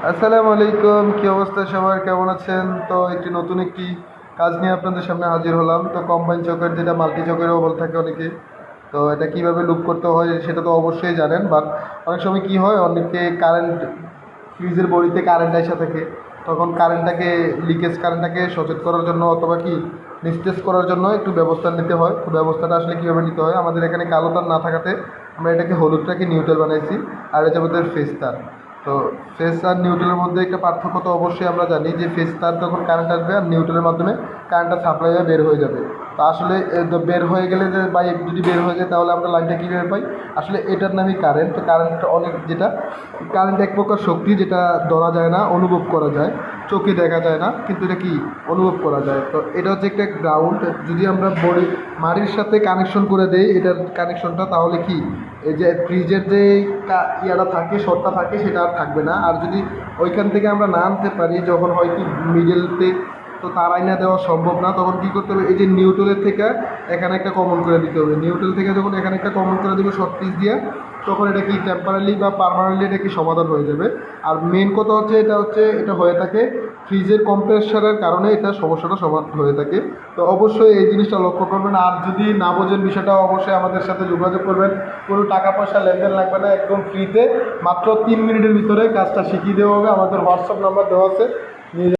আসসালামু আলাইকুম, কি অবস্থা সবার, কেমন আছেন? তো একটি নতুন কাজ নিয়ে আপনাদের সামনে হাজির হলাম। তো কম্বাইন চকের, যেটা মাল্টি চকেরও বলে থাকে অনেকে। তো এটা কিভাবে লুপ করতে হয় সেটা তো অবশ্যই জানেন, বাট অনেক সময় কি হয়, অনেকে কারেন্ট, ফ্রিজের বডিতে কারেন্ট আসা থাকে, তখন কারেন্টটাকে সচেত করার জন্য অথবা কি নিস্তেজ করার জন্য একটু ব্যবস্থা নিতে হয়। তো ব্যবস্থাটা আসলে কীভাবে নিতে হয়, আমাদের এখানে কালো তার না থাকাতে আমরা এটাকে হলুদটাকে নিউট্রাল বানাইছি, আর এটা আমাদের ফেস তার। তো ফেস আর নিউট্রালের মধ্যে একটা পার্থক্য তো অবশ্যই আমরা জানি, যে ফেস তার তখন কারেন্ট আসবে আর নিউট্রালের মাধ্যমে কারেন্টটা সাপ্লাই হয়ে বের হয়ে যাবে। তো আসলে বের হয়ে গেলে যে বা যদি বের হয়ে যায় তাহলে আমরা লাইনটা কীভাবে পাই? আসলে এটার নামই কারেন্ট। তো কারেন্টটা অনেক, যেটা কারেন্ট এক প্রকার শক্তি, যেটা ধরা যায় না, অনুভব করা যায়, চোখে দেখা যায় না, কিন্তু এটা কি অনুভব করা যায়। তো এটা হচ্ছে একটা গ্রাউন্ড। যদি আমরা মাটির সাথে কানেকশন করে দেই এটার কানেকশনটা, তাহলে কি এই যে ফ্রিজের যে ইয়াটা থাকে, শর্টটা থাকে, সেটা আর থাকবে না। আর যদি ওইখান থেকে আমরা না আনতে পারি, যখন হয় কি মিডলতে তো তার আইনা দেওয়া সম্ভব না, তখন কী করতে হবে, এই যে নিউট্রালের থেকে এখানে একটা কমন করে দিতে হবে। নিউট্রাল থেকে যখন এখানে একটা কমন করে দেবে শর্ট পিস দিয়ে, তখন এটা কি টেম্পারারি বা পার্মানেন্টলি এটা কি সমাধান হয়ে যাবে। আর মেন কথা হচ্ছে, এটা হয়ে থাকে ফ্রিজের কম্প্রেসারের কারণে, এটা সমস্যাটা সমাধান হয়ে থাকে। তো অবশ্যই এই জিনিসটা লক্ষ্য করবেন। আর যদি না বোঝেন বিষয়টা, অবশ্যই আমাদের সাথে যোগাযোগ করবেন। কোনো টাকা পয়সা লেনদেন লাগবে না, একদম ফ্রিতে মাত্র 3 মিনিটের ভিতরে কাজটা শিখিয়ে দেওয়া হবে। আমাদের হোয়াটসঅ্যাপ নাম্বার দেওয়া আছে।